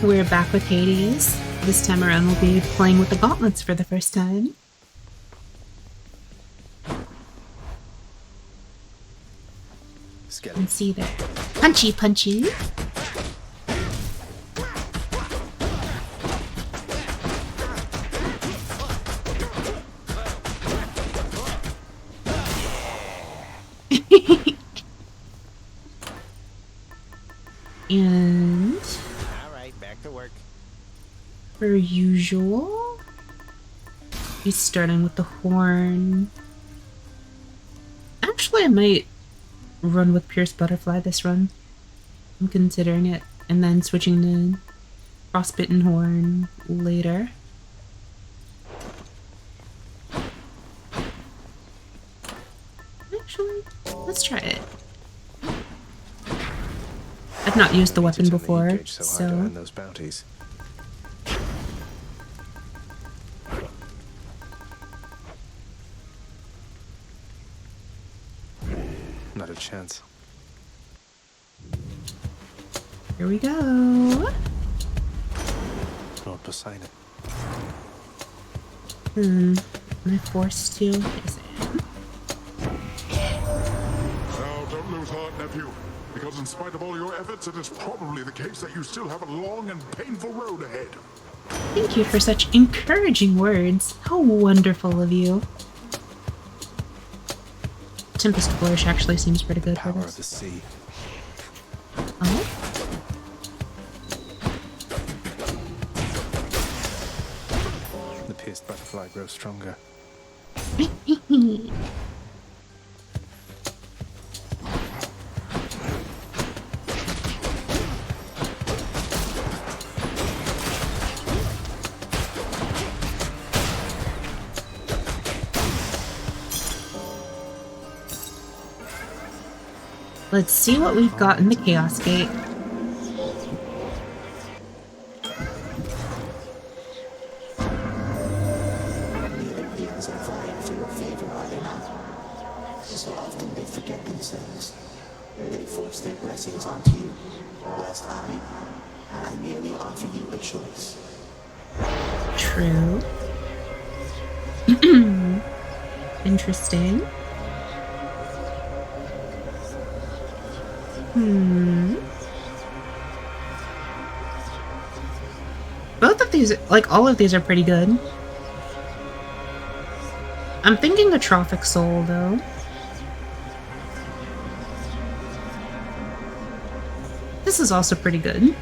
We're back with Hades. This time around we'll be playing with the gauntlets for the first time. You can see there. Punchy, punchy. And alright, back to work. Per usual, he's starting with the horn. Actually, I might run with Pierce Butterfly this run. I'm considering it, and then switching to Frostbitten Horn later. Actually, let's try it. I've not used the weapon before, so those bounties. Not a chance. Here we go. Lord Poseidon. Am I forced to? Is it? Now, don't lose heart, nephew. Because in spite of all your efforts, it is probably the case that you still have a long and painful road ahead. Thank you for such encouraging words. How wonderful of you. Tempest Flourish actually seems pretty good for Power this. of the sea. Oh? The pierced butterfly grows stronger. Let's see what we've got in the Chaos Gate. So often they forget themselves. They force their blessings onto you, whilst I merely offer you a choice. True. Interesting. Both of these, like all of these, are pretty good. I'm thinking a Trophic Soul, though. This is also pretty good.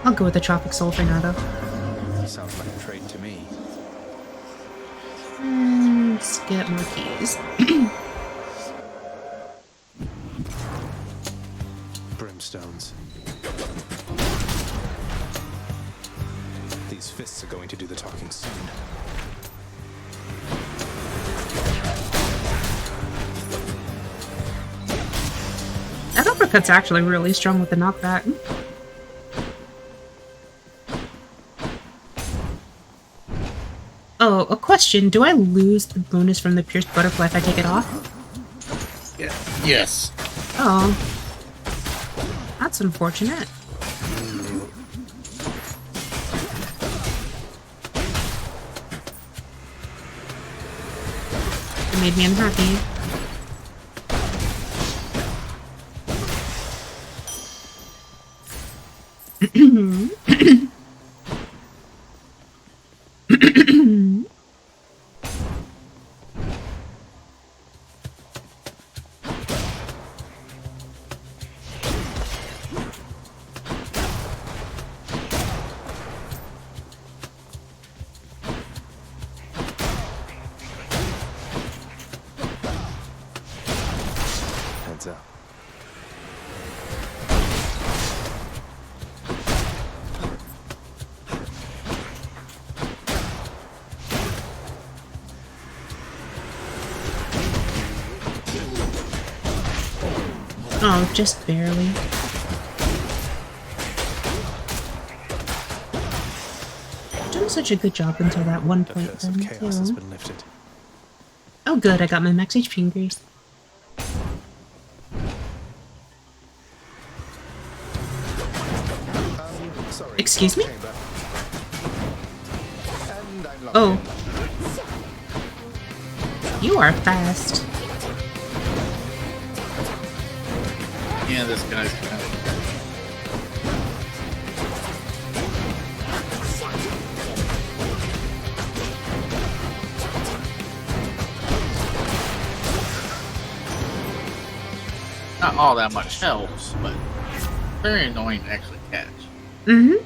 I'll go with the Trophic Soul for now, though. Sounds like a trade to me. Let's get more keys. Brimstones. These fists are going to do the talking soon. That uppercut's actually really strong with the knockback. Oh, a question. Do I lose the bonus from the Pierced Butterfly if I take it off? Yeah. Yes. Oh. That's unfortunate. It made me unhappy. Heads up. Oh, just barely. Doing such a good job until that one The point curse of then, chaos has too. been lifted. Oh good, I got my max HP increase. Sorry. Excuse me? Chamber. And I'm locked Oh. in. You are fast. Yeah, this guy's kind of... Not all that much helps, but very annoying to actually catch. Mm-hmm.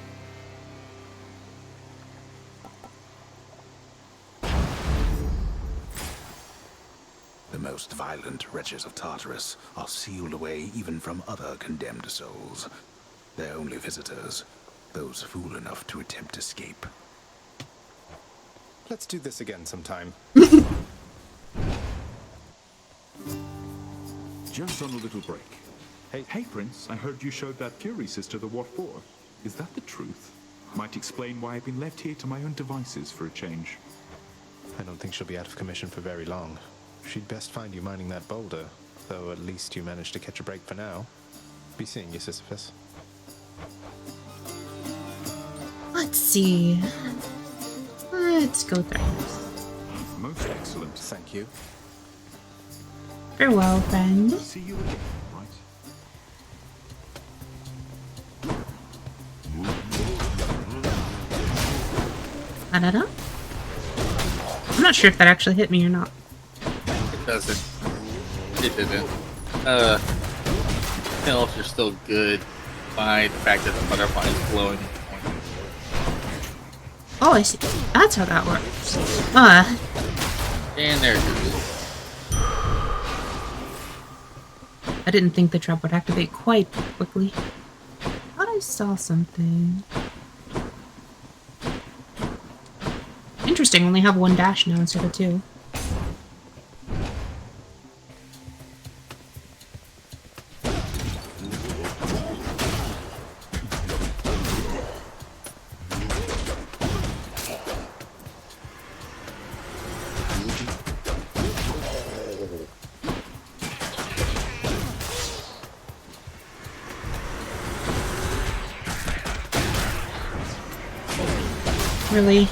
The most violent wretches of Tartarus are sealed away even from other condemned souls. Their only visitors, those fool enough to attempt escape. Let's do this again sometime. Just on a little break. Hey, Prince, I heard you showed that Fury sister the what for. Is that the truth? Might explain why I've been left here to my own devices for a change. I don't think she'll be out of commission for very long. She'd best find you mining that boulder, though at least you managed to catch a break for now. Be seeing you, Sisyphus. Let's see. Let's go Threshers. Most excellent. Thank you. Farewell, friend. See you again, right? I don't know. I'm not sure if that actually hit me or not. It doesn't. It didn't. Health are still good by the fact that the butterfly is glowing. Oh, I see. That's how that works. And there it goes. I didn't think the trap would activate quite quickly. Thought I saw something. Interesting, only have one dash now instead of two. Really?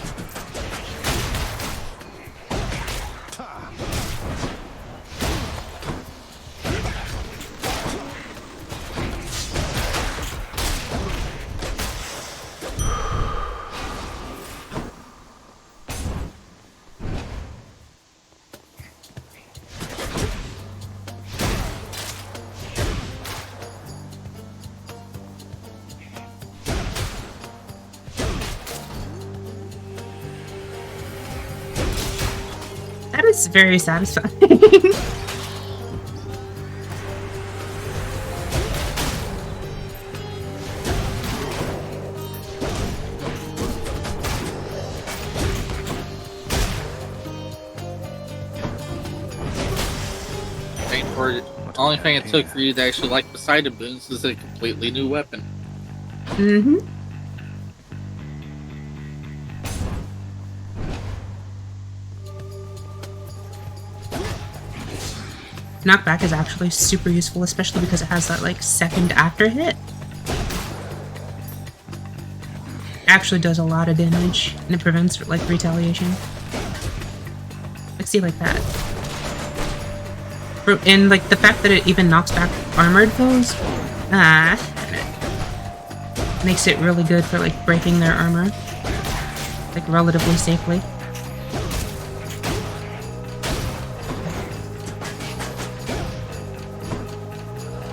That is very satisfying. Only thing it took for you to actually like Poseidon boons is a completely new weapon. Mm-hmm. Knockback is actually super useful, especially because it has that like second after hit. It actually does a lot of damage and it prevents like retaliation. Like see like that. And like the fact that it even knocks back armored foes, makes it really good for like breaking their armor, like relatively safely.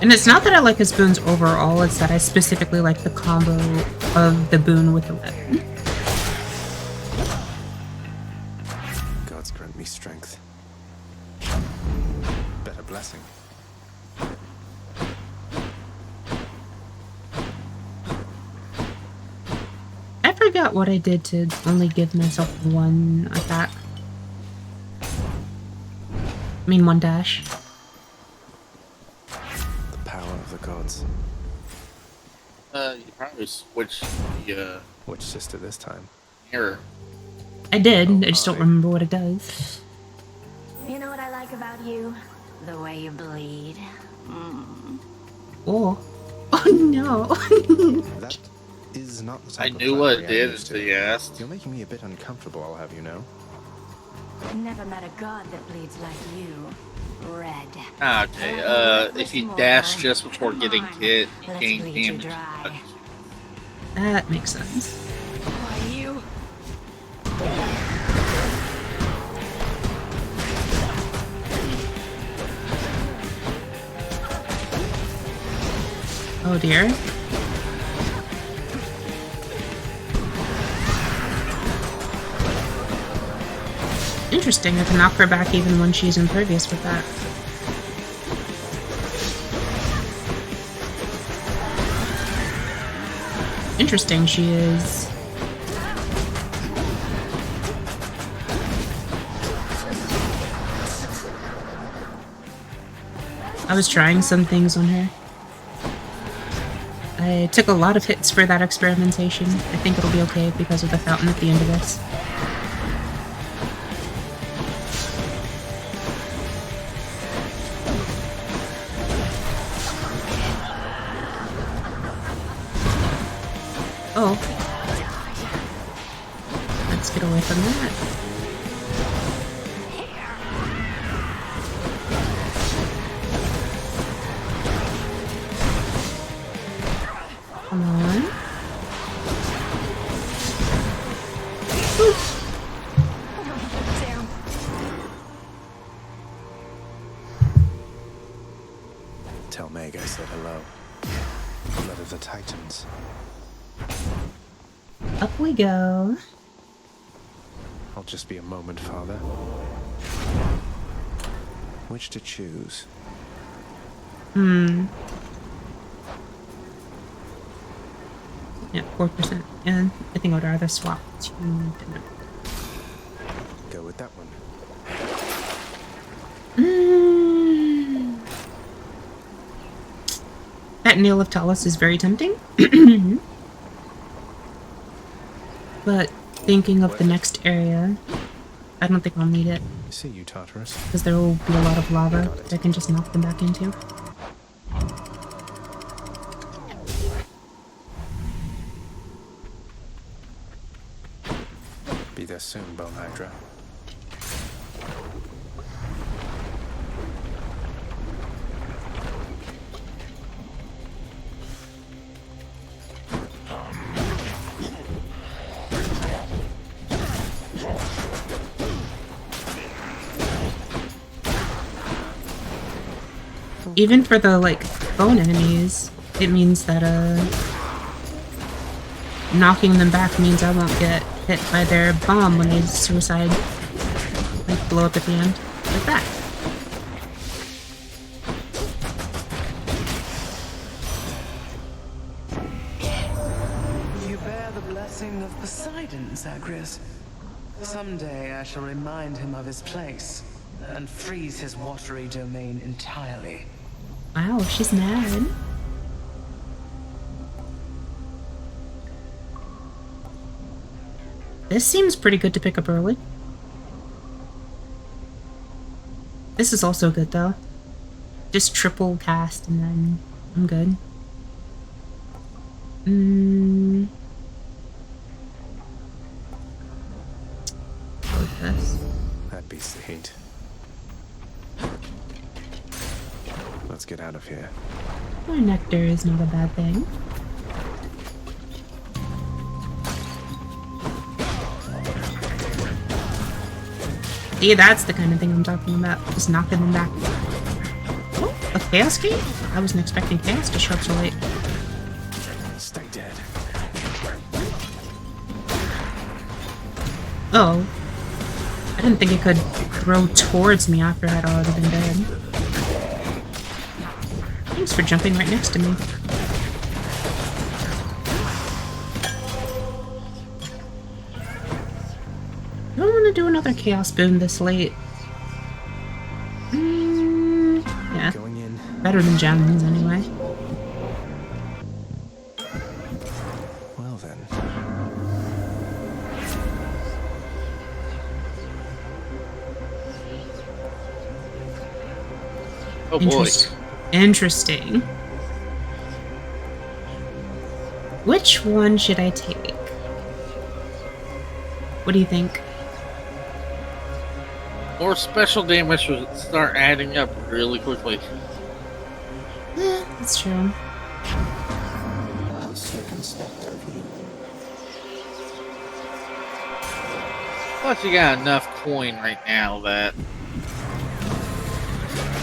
And it's not that I like his boons overall, it's that I specifically like the combo of the boon with the weapon. Gods grant me strength. Better blessing. I forgot what I did to only give myself one attack. I mean, one dash. The power of the gods. You probably switched the Which sister this time? mirror. I did, I just don't remember what it does. You know what I like about you? The way you bleed. Oh. Oh no. That is is not the I type of knew what it flattery I'm did used until to. you asked. You're making me a bit uncomfortable, I'll have you know. Never met a god that bleeds like you. Red. Okay, if you dash just before getting hit, you Let's gain bleed you damage. dry. That makes sense. Why you? Oh dear. Interesting, I can knock her back even when she's impervious with that. Interesting, she is. I was trying some things on her. I took a lot of hits for that experimentation. I think it'll be okay because of the fountain at the end of this. Oh. Let's get away from that. Come on. Woo. Damn. Tell Meg I said hello. Blood of the Titans. Up we go. I'll just be a moment, Father. Which to choose? Yeah, 4%. And I think I would rather swap to dinner. Go with that one. That Nail of Talus is very tempting. But thinking of the next area, I don't think I'll need it. See you, Tartarus. Because there will be a lot of lava that I can just knock them back into. Be there soon, Bone Hydra. Even for the, like, bone enemies, it means that, knocking them back means I won't get hit by their bomb when they suicide. Like, blow up at the end. Like that. You bear the blessing of Poseidon, Zagreus. Someday I shall remind him of his place and freeze his watery domain entirely. Wow, she's mad. This seems pretty good to pick up early. This is also good though. Just triple cast and then I'm good. Go with this. That beats the heat. Let's get out of here. More nectar is not a bad thing. See, that's the kind of thing I'm talking about. Just knocking them back. Oh, a Chaos Gate? I wasn't expecting Chaos to show up so late. Stay dead. Oh. I didn't think it could throw towards me after I'd already been dead. Thanks for jumping right next to me. I don't want to do another Chaos Boon this late. Yeah. Going in. Better than Gems, anyway. Well then. Oh boy. Interesting. Which one should I take? What do you think? More special damage would start adding up really quickly. That's true. How circumspect of you. Plus, you got enough coin right now that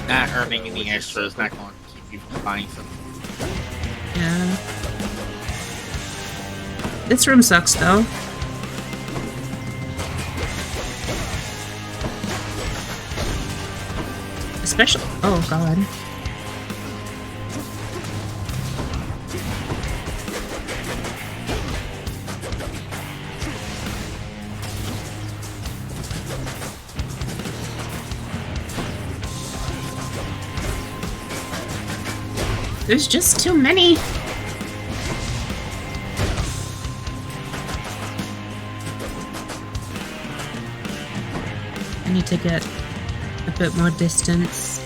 not earning any extra is not going to keep you from buying something. Yeah. This room sucks, though. Especially... Oh, God. There's just too many. I need to get a bit more distance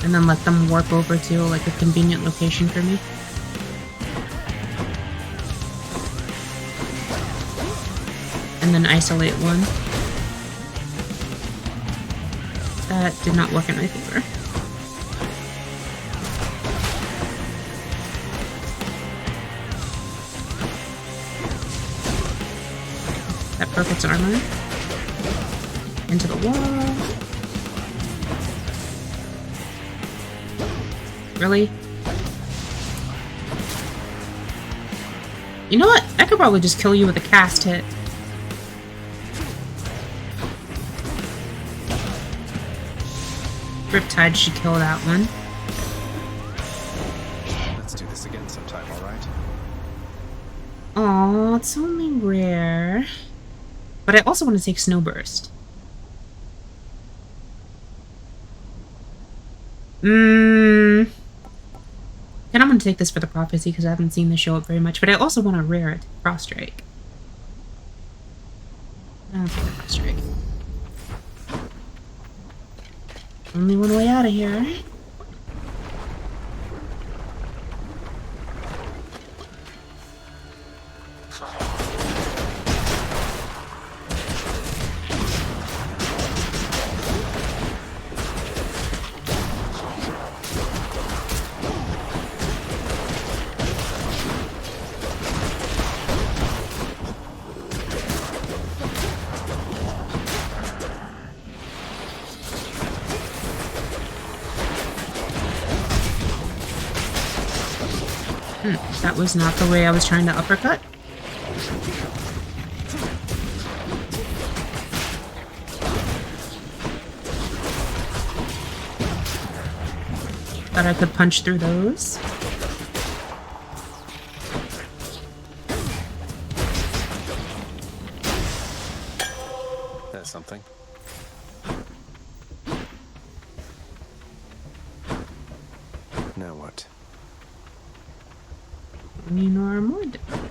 and then let them warp over to like a convenient location for me. And then isolate one. That did not work in my favor. That broke its armor. Into the wall. Really? You know what? I could probably just kill you with a cast hit. Riptide should kill that one. Let's do this again sometime, alright? Aw, it's only rare. But I also want to take Snowburst. And I'm going to take this for the prophecy because I haven't seen this show up very much. But I also want to rare it. Froststrike. I'll take the Froststrike. Only one way out of here. That was not the way I was trying to uppercut. Thought I could punch through those. There's something. Now what? You know more different.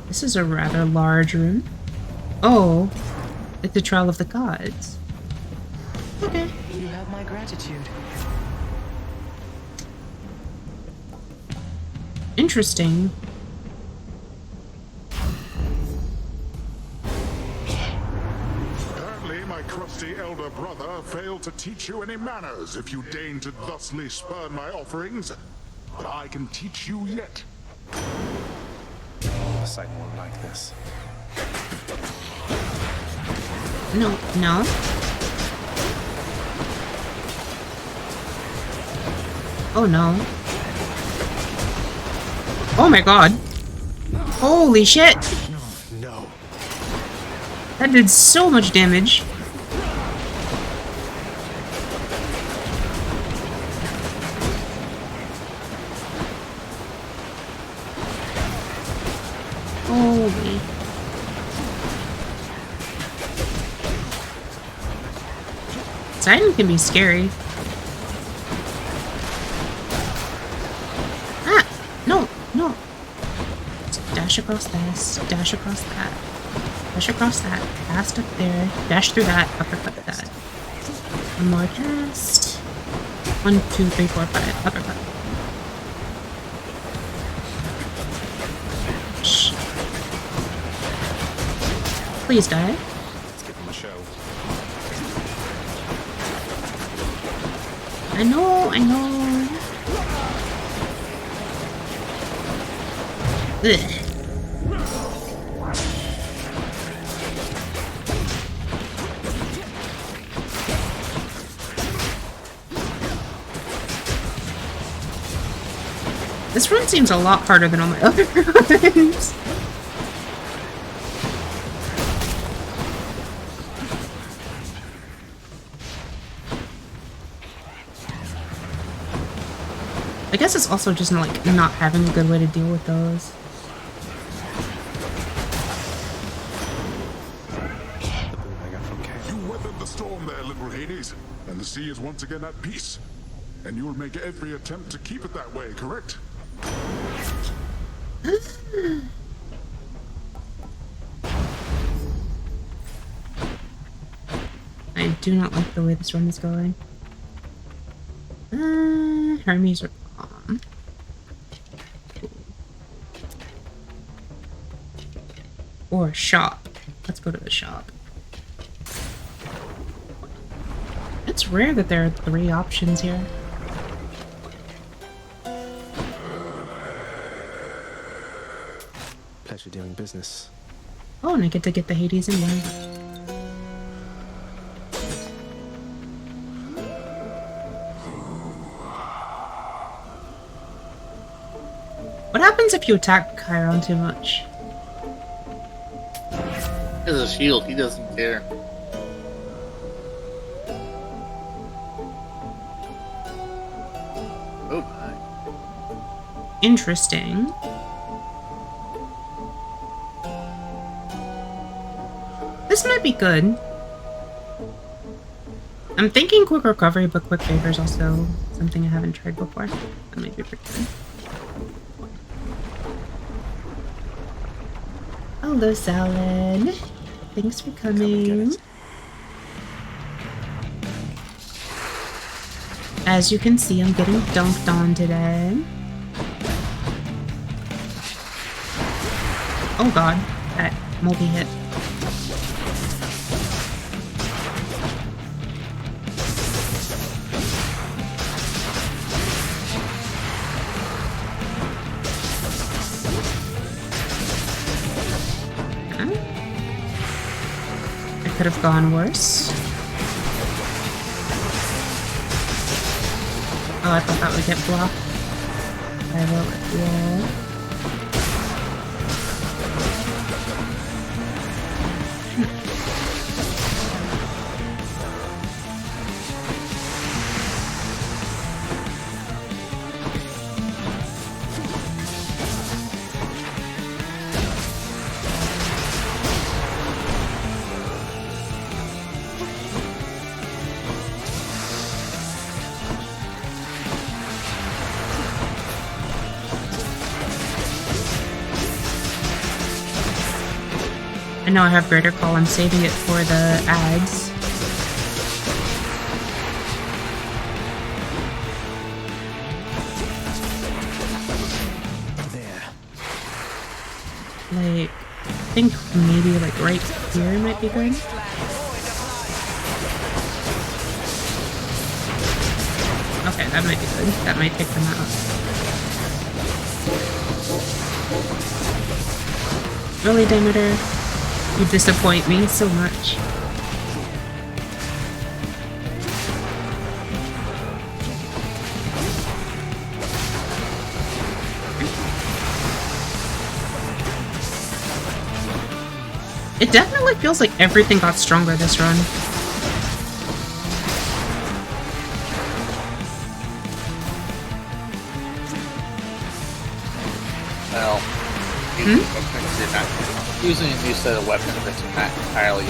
This is a rather large room. Oh, it's the Trial of the Gods. Okay. You have my gratitude. Interesting. Apparently, my crusty elder brother failed to teach you any manners if you deign to thusly spurn my offerings. But I can teach you yet. Sight won't like this. No, no. Oh no. Oh my god. Holy shit. No. That did so much damage. Holy. Titan can be scary. Ah! No, no. Dash across this. Dash across that. Dash across that. Cast up there. Dash through that. Uppercut that. One more cast. 1, 2, 3, 4, 5. Uppercut. Shh. Please die. Let's give him a show. I know, I know. Ugh. This run seems a lot harder than all my other runs. I guess it's also just like not having a good way to deal with those. You weathered the storm there, little Hades, and the sea is once again at peace. And you'll make every attempt to keep it that way, correct? I do not like the way this run is going. Hermes or bomb. Or shop. Let's go to the shop. It's rare that there are 3 options here. Pleasure doing business. Oh, and I get to get the Hades in one. What happens if you attack Chiron too much? He has a shield, he doesn't care. Oh my. Interesting. This might be good. I'm thinking quick recovery, but quick favor is also something I haven't tried before. That might be pretty good. Hello, Salad. Thanks for coming. As you can see, I'm getting dunked on today. Oh god, that multi-hit. Could have gone worse. Oh, I thought that would get blocked. I will, yeah. I know I have Greater Call, I'm saving it for the ads. There. Like, I think maybe like right here might be good. Okay, that might be good. That might take them out. Really, Demeter? You disappoint me so much. It definitely feels like everything got stronger this run. Well, using a new set of weapons that's not entirely.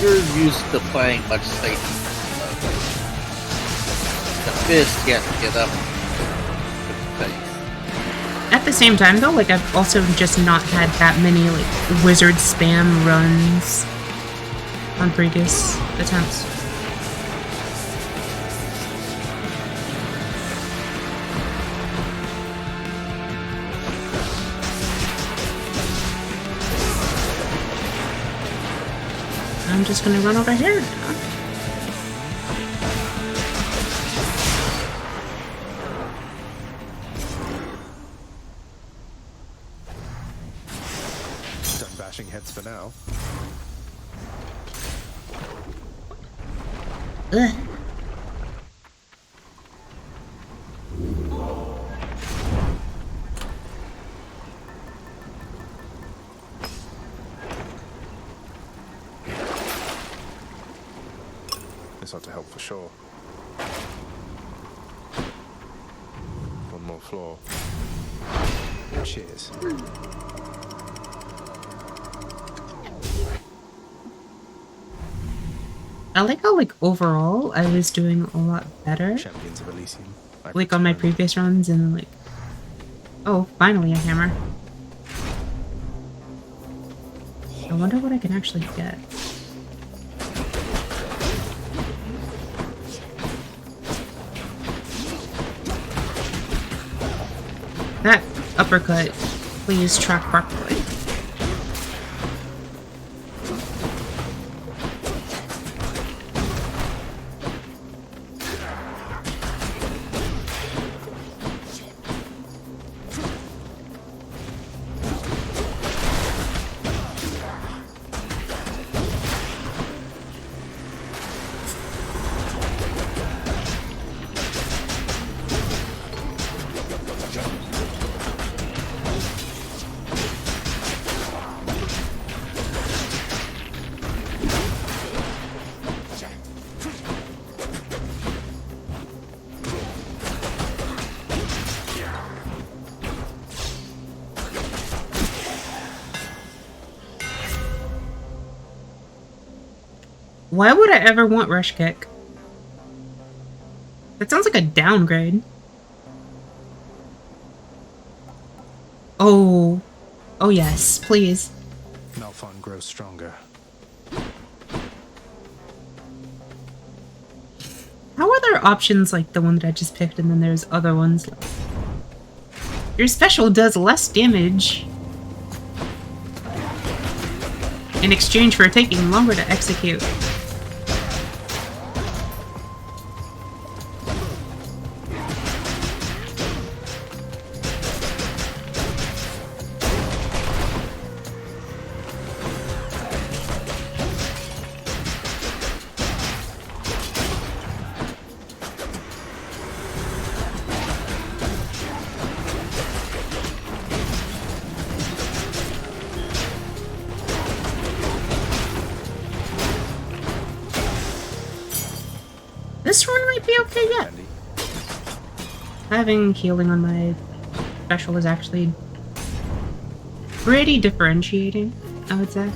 You're used to playing much safer. The fist, you have to get up face. At the same time, though, like, I've also just not had that many, like, wizard spam runs on previous attempts. I'm just gonna run over here now. Done bashing heads for now. Ugh. This ought to help for sure. One more floor. Cheers. I like how, like, overall, I was doing a lot better. Champions of Elysium. Like, on my previous runs, and, like... Oh, finally a hammer. I wonder what I can actually get. That uppercut, please track properly. Why would I ever want Rush Kick? That sounds like a downgrade. Oh. Oh yes, please. Malphon grows stronger. How are there options like the one that I just picked and then there's other ones? Your special does less damage in exchange for taking longer to execute. This one might be okay yet. Having healing on my special is actually pretty differentiating, I would say.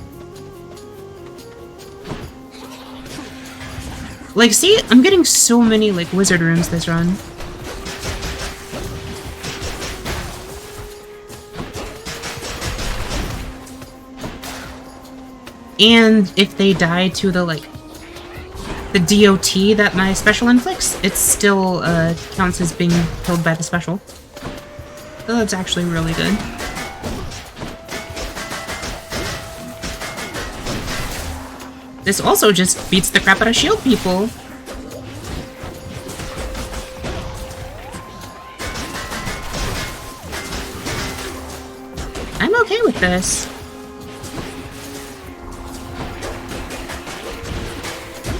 Like, see, I'm getting so many, like, wizard runes this run. And if they die to the, like, the DOT that my special inflicts, it still counts as being killed by the special. So that's actually really good. This also just beats the crap out of shield people. I'm okay with this.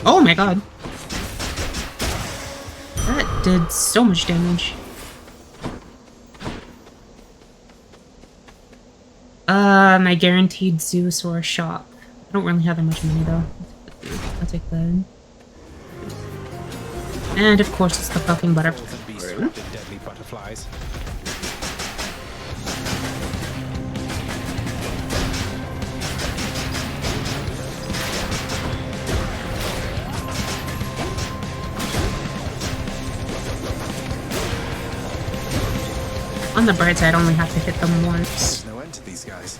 Oh my god. That did so much damage. My guaranteed Zeus or a shop. I don't really have that much money though. I'll take that. And of course it's the fucking butterfly. Deadly butterflies. On the bright side, I only have to hit them once. There's no end to these guys.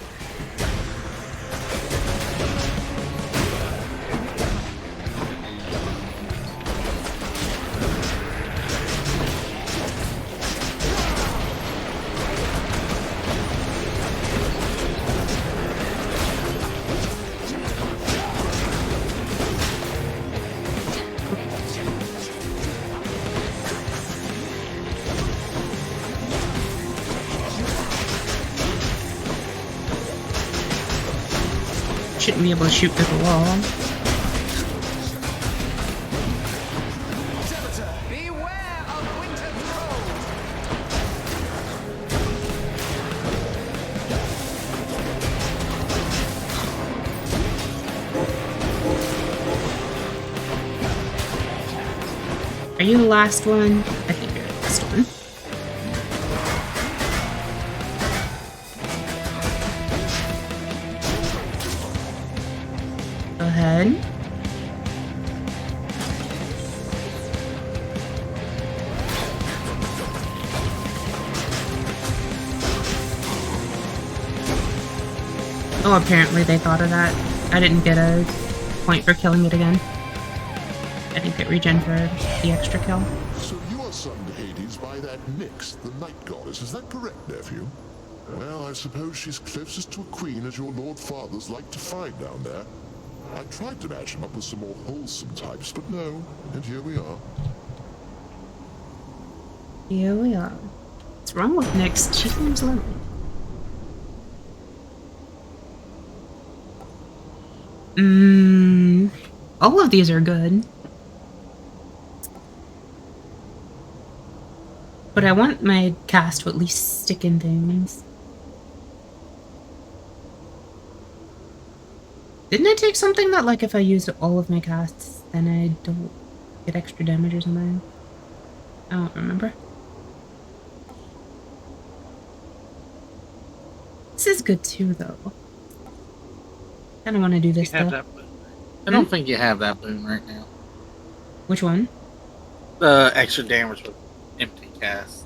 Shouldn't be able to shoot through the wall. Beware of winter cold. Are you the last one? I think you're the last one. Go ahead. Oh, apparently they thought of that. I didn't get a point for killing it again. I didn't get regen for the extra kill. So you are summoned to Hades by that Nyx, the night goddess. Is that correct, nephew? Well, I suppose she's closest to a queen as your lord fathers like to find down there. I tried to match him up with some more wholesome types, but no. And here we are. Here we are. What's wrong with Nyx? She seems lonely. All of these are good. But I want my cast to at least stick in things. Didn't I take something that, like, if I used all of my casts, then I don't get extra damage or something? I don't remember. This is good too, though. I don't want to do this, You have though. that boon. I don't think you have that boon right now. Which one? The extra damage with empty cast.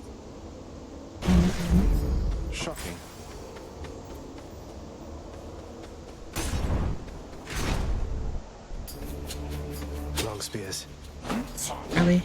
Shocking. Long spears. Really?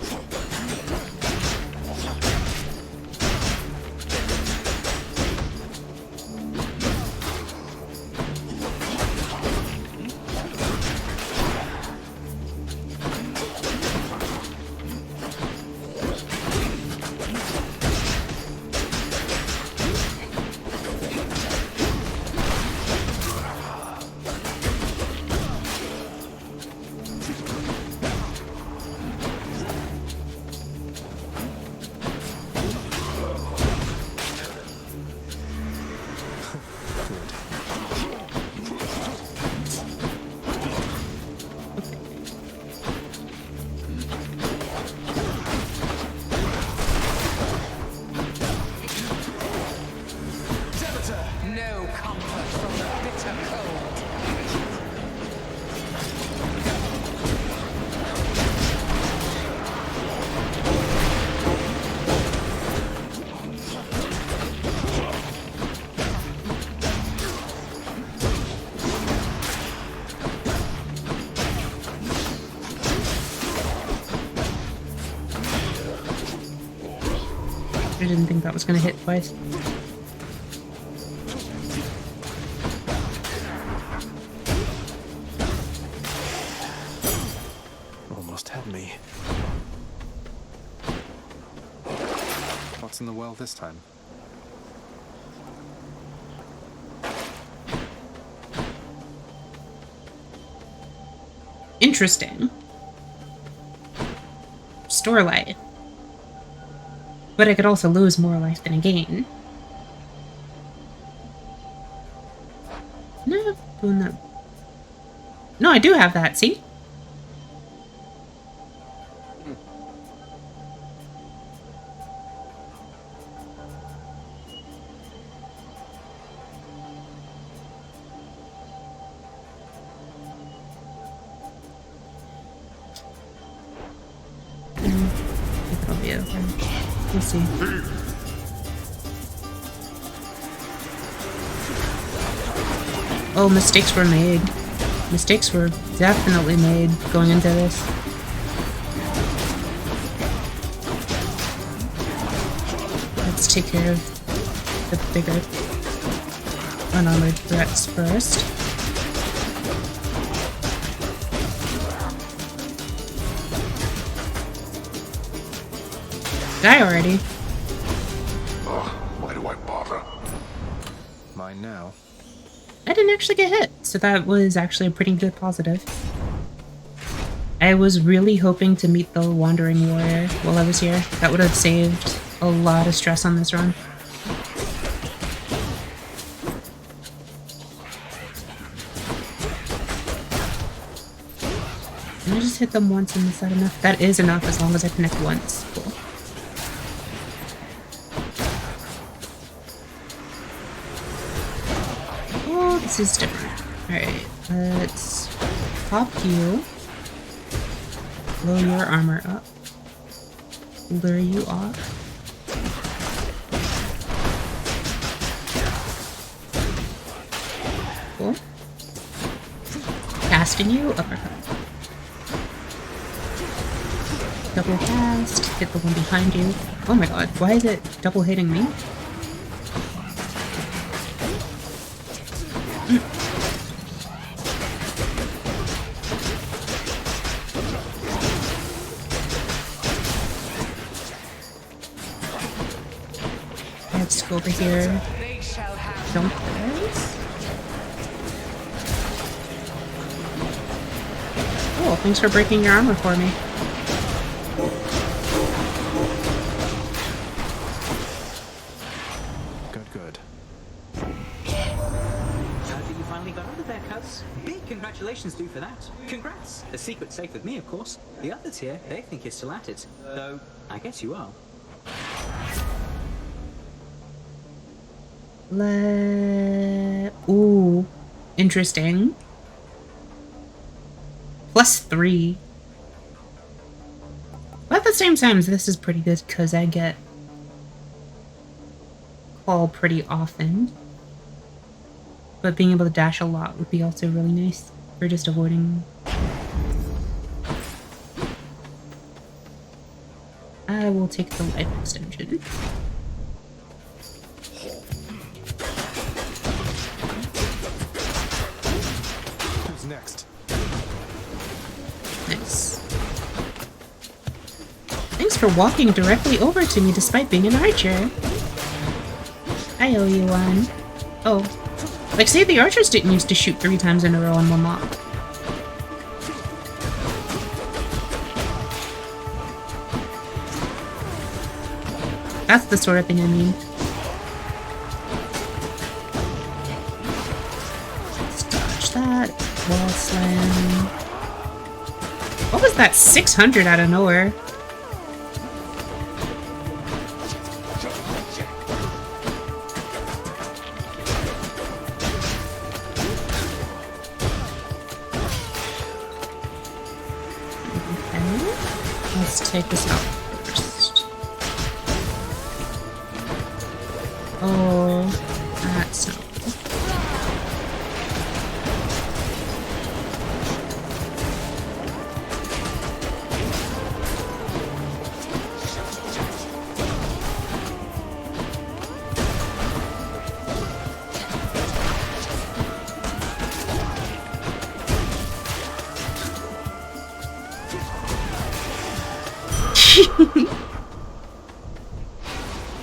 No comfort from the bitter cold. I didn't think that was going to hit twice. Almost had me. What's in the well this time? Interesting. Store life. But I could also lose more life than I gain. No, doing that. No, I do have that, see? I think it'll be okay. We'll see. Oh, mistakes were made. Mistakes were definitely made going into this. Let's take care of the bigger unarmored threats first. Die already. Why do I bother? Mine now. I didn't actually get hit, so that was actually a pretty good positive. I was really hoping to meet the Wandering Warrior while I was here. That would have saved a lot of stress on this run. Can I just hit them once and is that enough? That is enough as long as I connect once. Cool. Oh, this is different. Alright, let's pop you. Blow your armor up. Lure you off. Cool. Casting you, uppercut. Double cast, hit the one behind you. Oh my god, why is it double hitting me? Let's go over here. Jump this. Oh, thanks for breaking your armor for me. Good. Glad that you finally got out of there, cuz. Big congratulations due for that. Congrats. The secret's safe with me, of course. The others here, they think you're still at it. Though, I guess you are. Ooh. Interesting. +3. But at the same time, this is pretty good because I get call pretty often. But being able to dash a lot would be also really nice for just avoiding. I will take the life extension. Who's next? Nice. Thanks for walking directly over to me despite being an archer. I owe you one. Oh. Like, say the archers didn't used to shoot 3 times in a row on one mob. That's the sort of thing I mean. Let's dodge that. Wall slam. What was that 600 out of nowhere? Let's take this out first. Oh, that's not cool.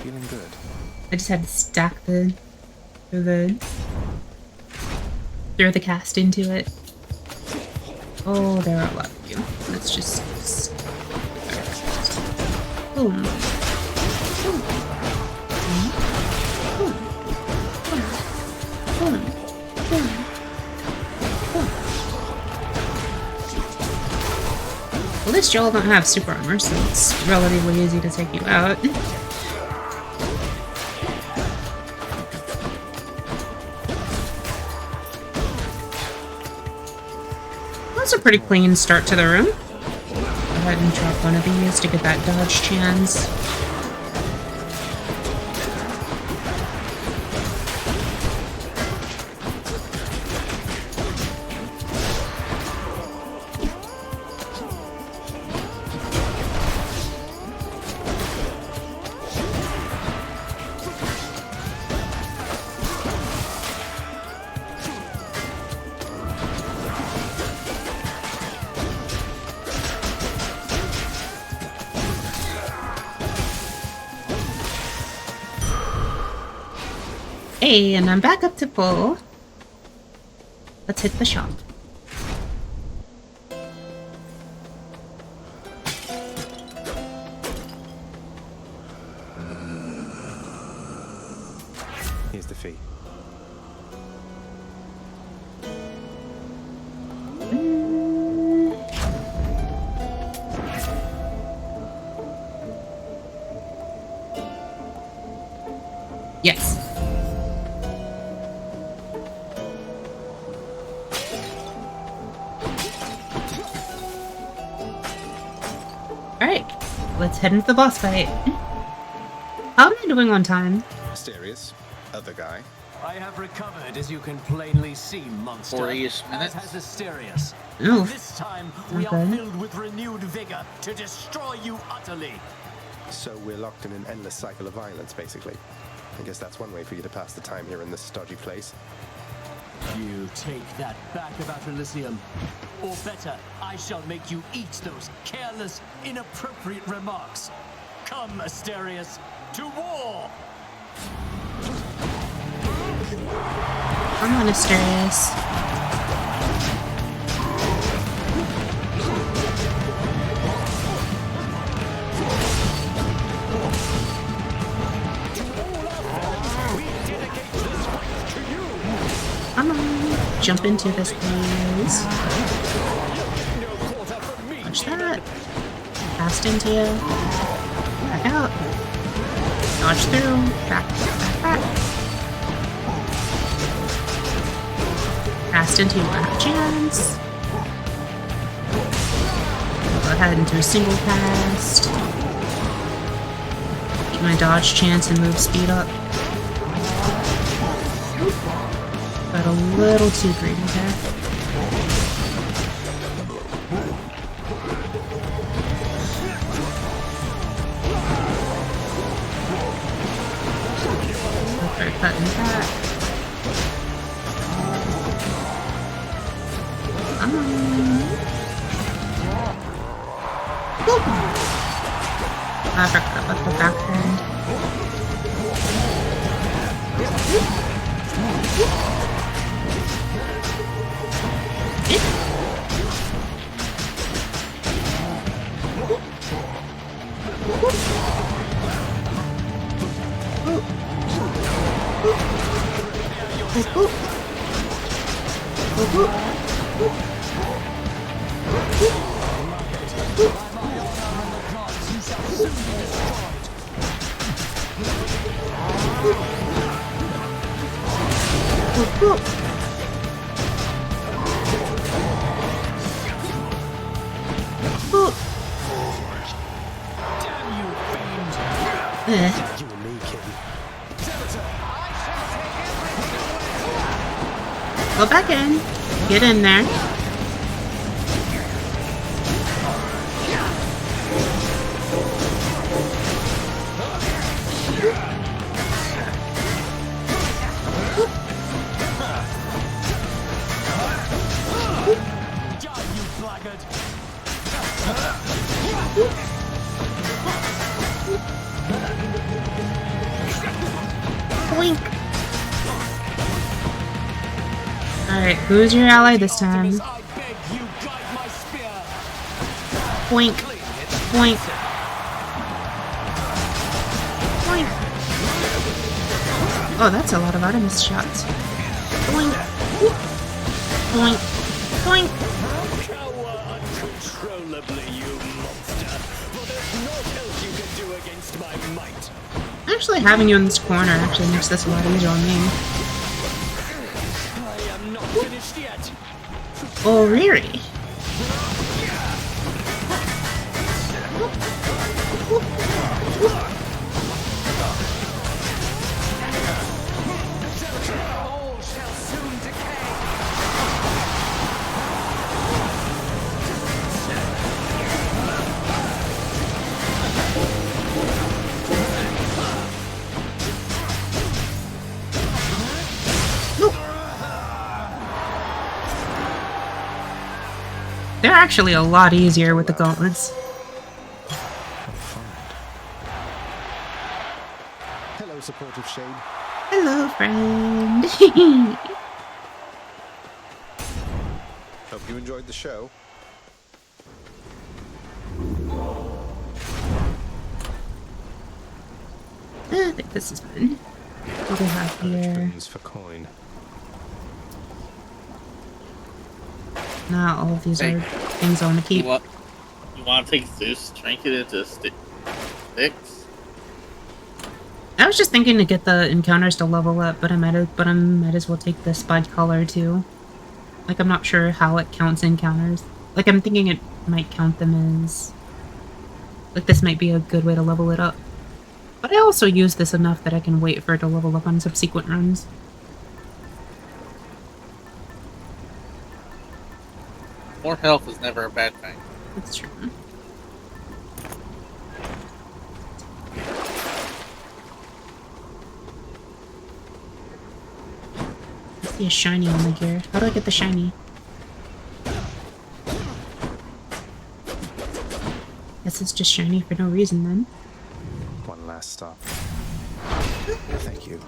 Feeling good. I just had to stack throw the cast into it. Oh, there are a lot of you. Let's just boom. Boom. Boom. Boom. Boom. Boom. At least y'all don't have super armor, so it's relatively easy to take you out. That's a pretty clean start to the room. Go ahead and drop one of these to get that dodge chance. Hey, and I'm back up to full. Let's hit the shop. Here's the fee. Yes. Alright, let's head into the boss fight. How am I doing on time? Mysterious. Other guy. I have recovered, as you can plainly see, monster. 40-ish minutes. As has Asterius. Oof. And this time, we Okay. are filled with renewed vigor to destroy you utterly. So we're locked in an endless cycle of violence, basically. I guess that's one way for you to pass the time here in this stodgy place. You take that back about Elysium. Or better, I shall make you eat those careless, inappropriate remarks. Come, Asterius, to war! Come on, Asterius. Come on, jump into this, please. Watch that. Fast into you. Back out. Dodge through. Back, back, back. Fast into you. Last chance. We'll go ahead and do a single cast. Keep my dodge chance and move speed up. Got a little too greedy there. Start cutting back. Come on. Whoop. I forgot about the backhand. Go back in. Get in there. Boink. Alright, who's your ally this time? Boink. Boink. Boink. Oh, that's a lot of Artemis shots. Boink. Boink. Boink. Actually, having you in this corner actually makes this a lot easier on me. Oh, really? They're actually a lot easier with the gauntlets. Hello, supportive shade. Hello, friend. Hope you enjoyed the show. I think this is fun. What do we have here? Boons for coin. Not all of these are things I want to keep. You want to take Zeus trinket into sticks? I was just thinking to get the encounters to level up, but I might as well take the spiked collar too. Like, I'm not sure how it counts encounters. Like, I'm thinking it might count them as... Like, this might be a good way to level it up. But I also use this enough that I can wait for it to level up on subsequent runs. More health is never a bad thing. That's true. I see a shiny on my gear. How do I get the shiny? Guess it's just shiny for no reason then. One last stop. Thank you.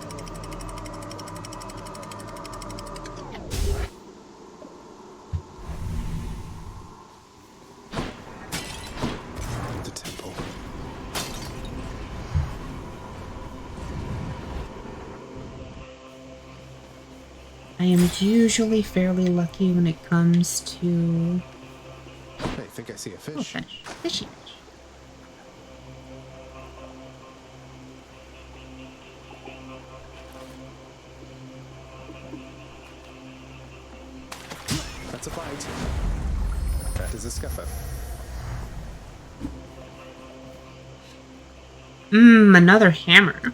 The temple. I am usually fairly lucky when it comes to... I think I see a fish. Oh, fish. Fishy fish. That's a bite. That is a scuffer. Another hammer.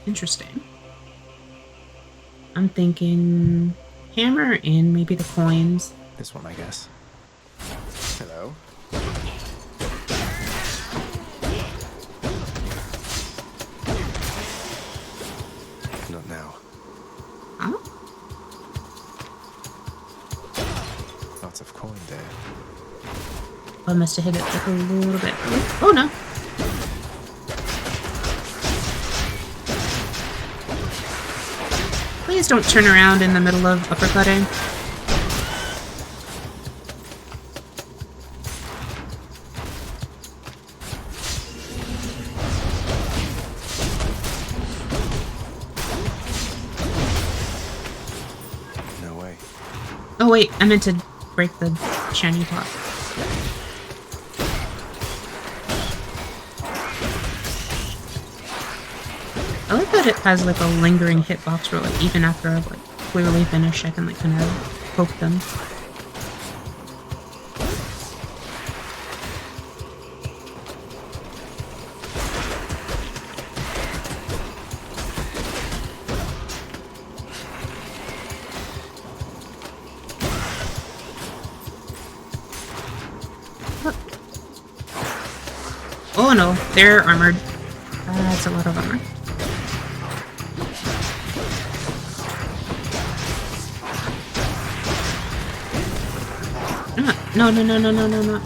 Interesting. I'm thinking hammer and maybe the coins. This one, I guess. Hello. Not now. Huh? Lots of coin there. I must have hit it like a little bit. Oh no. Please don't turn around in the middle of uppercutting. No way. Oh wait, I meant to break the shiny pot. I like that it has like a lingering hitbox where like even after I've like clearly finished I can like kind of poke them. Oh no, they're armored. That's a lot of armor. No, no, no, no, no, no, no.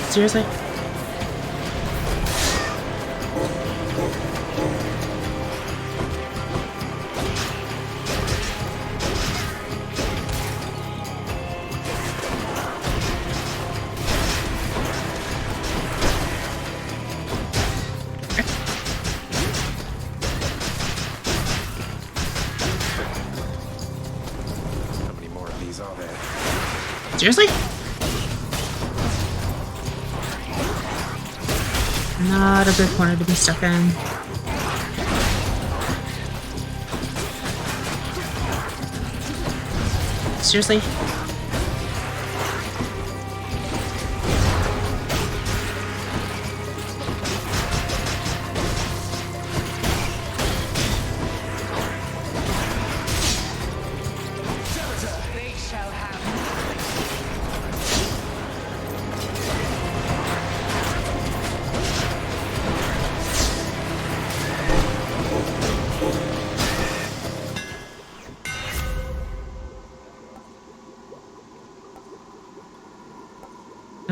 Seriously? How many more of these are there? Seriously? Not a good corner to be stuck in. Seriously? They shall have.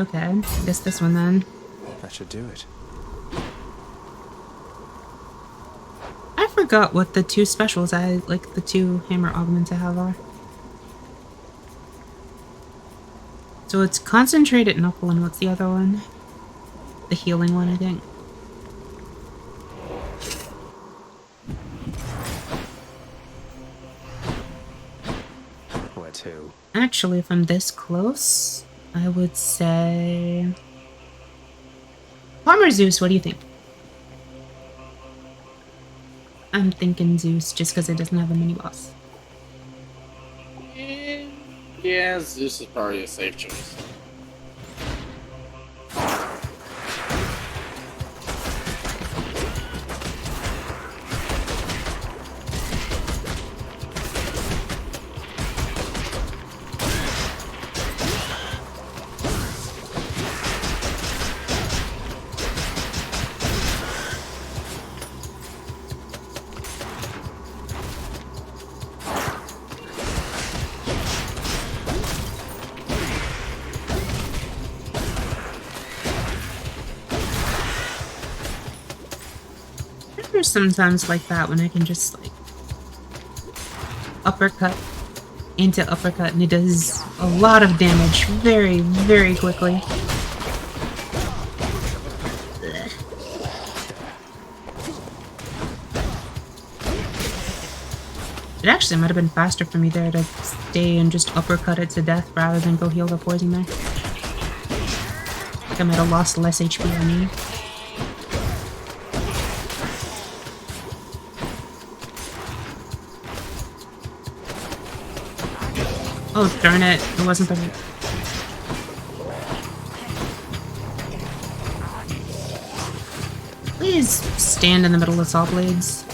Okay, I guess this one then. That should do it. I forgot what the two specials the two hammer augments I have are. So it's concentrated knuckle and what's the other one? The healing one, I think. Where to? Actually, if I'm this close, I would say... Palmer Zeus, what do you think? I'm thinking Zeus, just because it doesn't have a mini-boss. Yeah, Zeus is probably a safe choice. There's sometimes like that when I can just like uppercut into uppercut and it does a lot of damage very, very quickly. It actually might have been faster for me there to stay and just uppercut it to death rather than go heal the poison there. Like I might have lost less HP on me. Oh, darn it. It wasn't the right. Please stand in the middle of saw blades.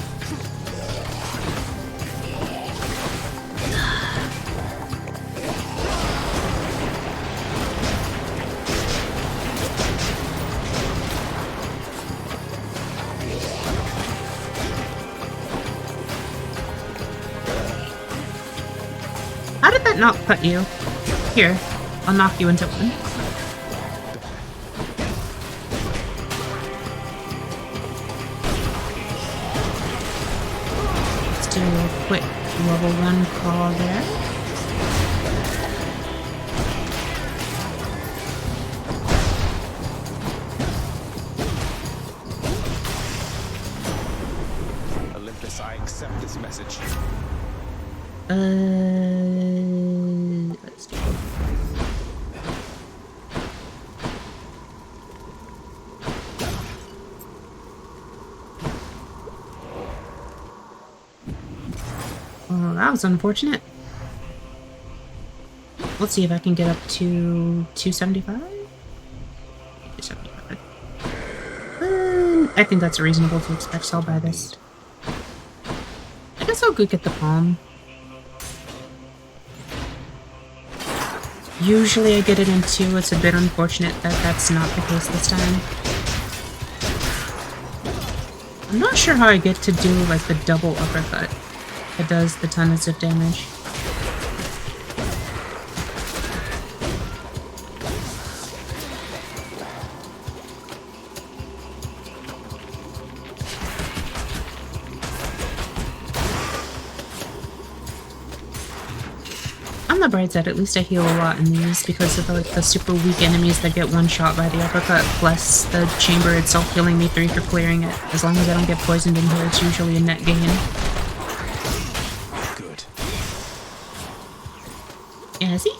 How did that not cut you? Here, I'll knock you into one. Let's do a quick level 1 call there. Olympus, I accept this message. Let's do it. Well, that was unfortunate. Let's see if I can get up to 275? 275. I think that's reasonable to expect, so I'll buy this. I guess I'll go get the palm. Usually I get it in 2, it's a bit unfortunate that that's not the case this time. I'm not sure how I get to do like the double uppercut that does the tons of damage. On the bright side, at least I heal a lot in these because of like the super weak enemies that get one shot by the uppercut, plus the chamber itself healing me 3 for clearing it. As long as I don't get poisoned in here, it's usually a net gain. Good. Yeah, see?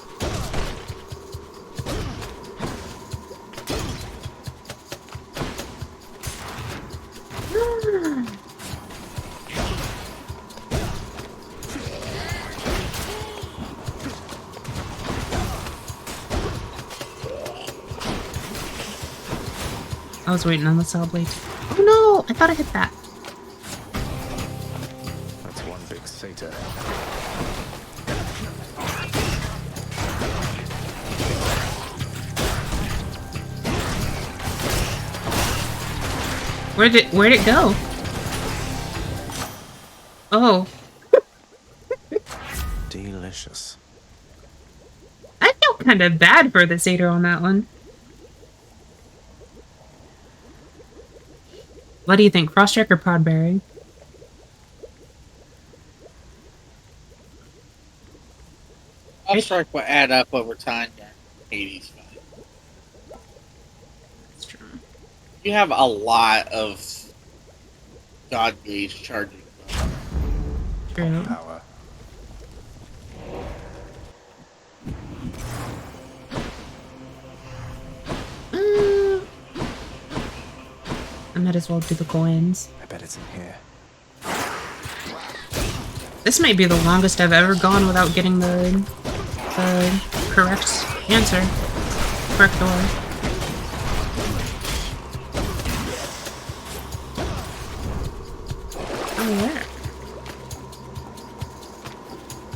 I was waiting on the saw blade. Oh no! I thought I hit that. That's one big satyr. Where'd it go? Oh. Delicious. I feel kind of bad for the satyr on that one. What do you think, Froststrike or Podberry? Froststrike will add up over time. Yeah, Hades fight. That's true. You have a lot of God Gauge charging. True. Power. I might as well do the coins. I bet it's in here. This might be the longest I've ever gone without getting the correct answer. Correct door. Oh,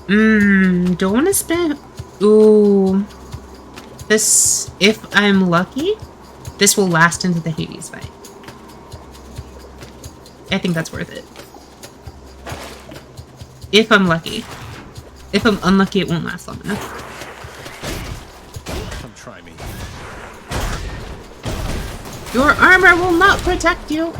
where? Don't want to spend... Ooh. This, if I'm lucky, this will last into the Hades fight. I think that's worth it. If I'm lucky. If I'm unlucky, it won't last long enough. Come try me. Your armor will not protect you.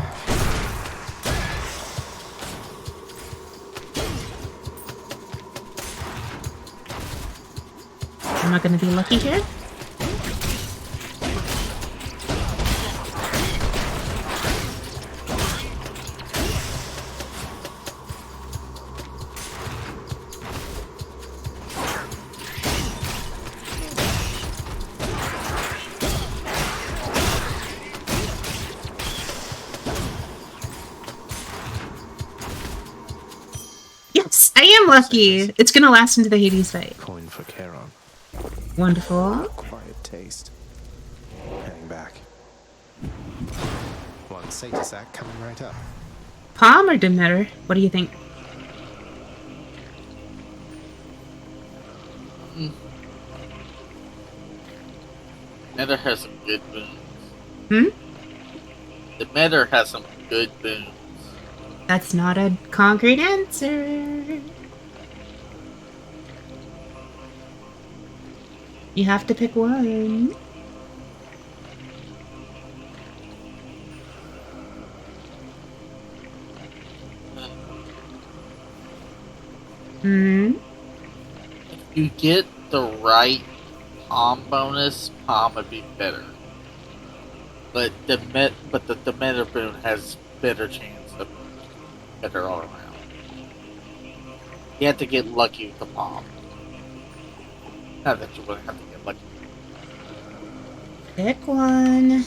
Am I gonna be lucky here? Yes, I am lucky. It's gonna last into the Hades fight. Coin for Charon. Wonderful. Quiet taste. Heading back. One Satyr sack coming right up. Palm or Demeter? What do you think? Demeter has some good boons. Hmm? Demeter has some good boons. That's not a concrete answer. You have to pick one. Hmm? If you get the right palm bonus, palm would be better. But the Demeter boon has better chance of better all around. You have to get lucky with the palm. Not that you wouldn't have to get lucky. Pick one.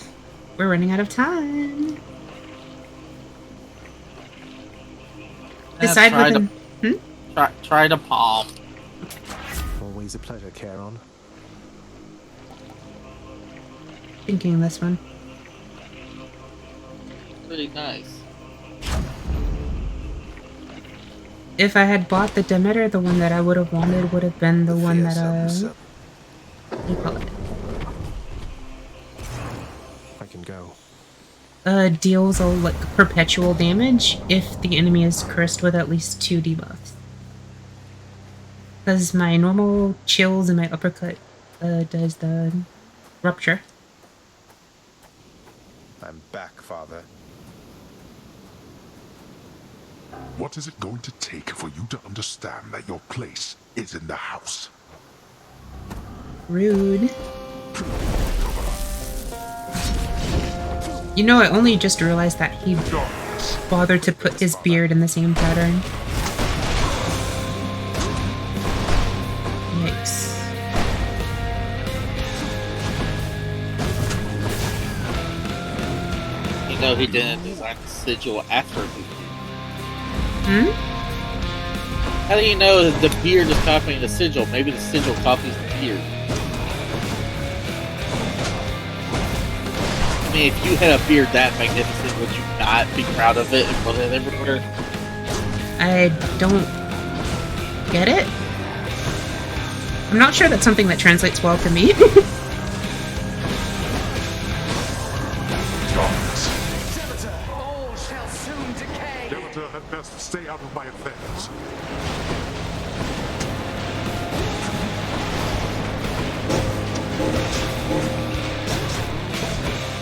We're running out of time. Decide try with the, try the palm. Always a pleasure, Charon. Thinking this one. Pretty nice. If I had bought the Demeter, the one that I would have wanted would have been the one that, what do you call it? I can go. Deals a, like, perpetual damage if the enemy is cursed with at least 2 debuffs. Because my normal chills and my uppercut, does the rupture. I'm back, Father. What is it going to take for you to understand that your place is in the house? Rude. You know, I only just realized that he bothered to put his beard in the same pattern. Yikes. You know he didn't design the sigil after he did. Hmm? How do you know the beard is copying the sigil? Maybe the sigil copies the beard. I mean, if you had a beard that magnificent, would you not be proud of it and put it everywhere? I don't get it. I'm not sure that's something that translates well to me. All shall soon decay. Demeter had best stay out of my affairs.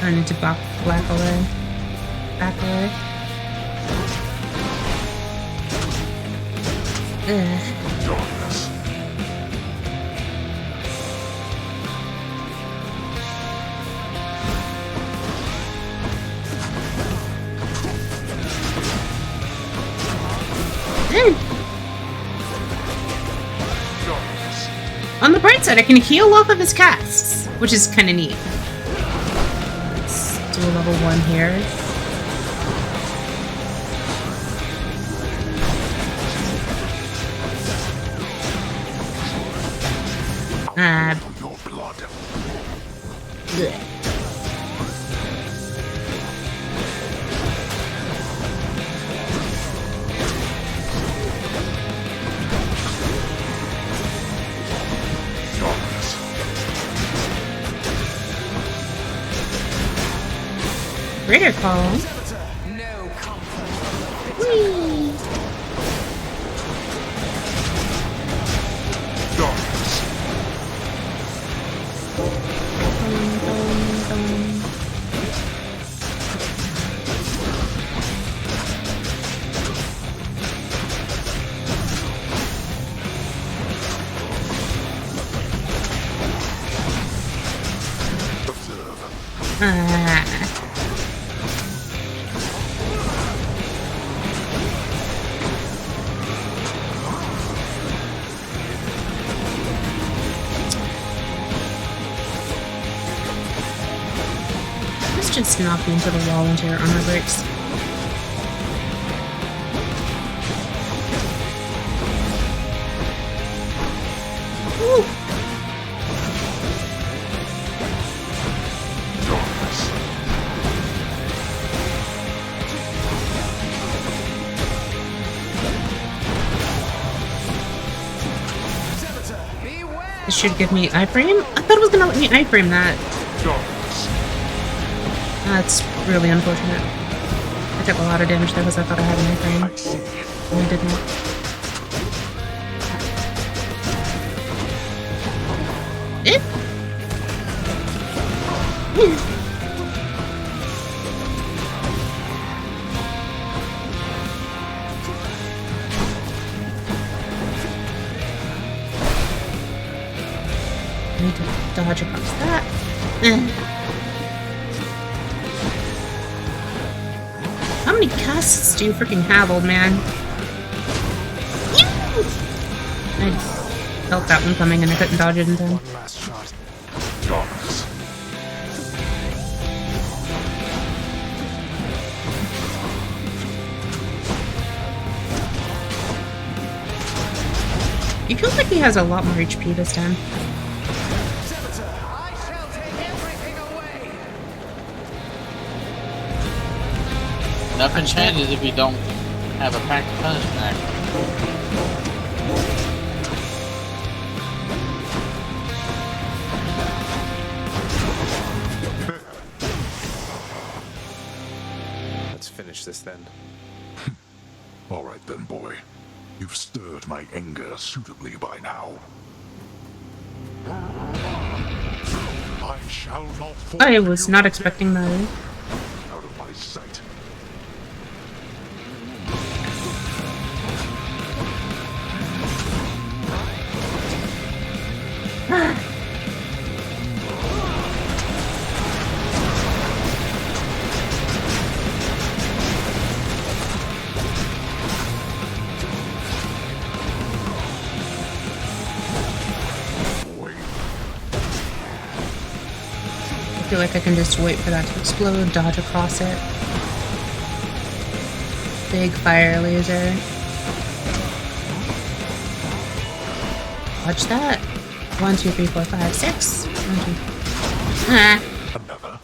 I need to black away. back door. Ugh. On the bright side, I can heal off of his casts, which is kind of neat. Let's do a level 1 here. Your blood. Blech. Greater call. No comfort. Whee! Let's just knock you into the wall until your armor breaks. Woo! This should give me iframe? I thought it was gonna let me iframe that. That's really unfortunate. I took a lot of damage there because I thought I had an iframe. And I did not. I need to dodge across that. How many casts do you freaking have, old man? I felt that one coming and I couldn't dodge it in time. One last shot. He feels like he has a lot more HP this time. Nothing changes if you don't have a pact of punishment act. Let's finish this then. All right then, boy. You've stirred my anger suitably by now. I shall not fall. I was not expecting that. Out of my sight. I feel like I can just wait for that to explode, dodge across it. Big fire laser. Watch that. 1, 2, 3, 4, 5, 6. 1, 2. Ah. Another.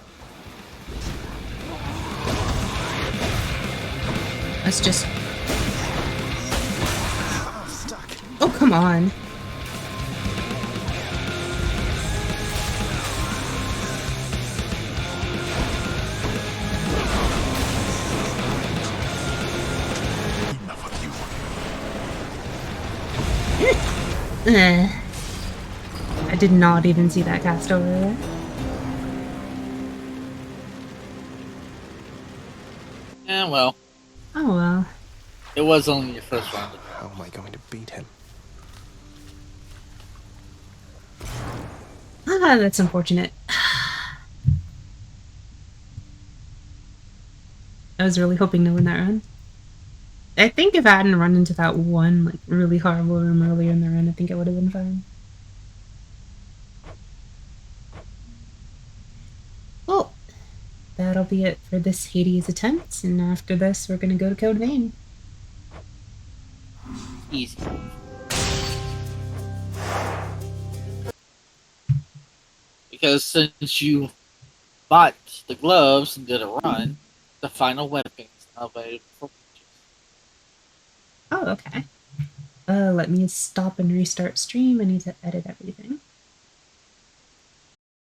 Let's just. Oh, come on. I did not even see that cast over there. Yeah, well. Oh well. It was only your first round. How am I going to beat him? Ah, that's unfortunate. I was really hoping to win that run. I think if I hadn't run into that one like really horrible room earlier in the run, I think it would have been fine. Well, that'll be it for this Hades attempt, and after this, we're gonna go to Code Vein. Easy. Because since you bought the gloves and did a run, the final weapon is now available for purchase. Oh, okay. Let me stop and restart stream. I need to edit everything.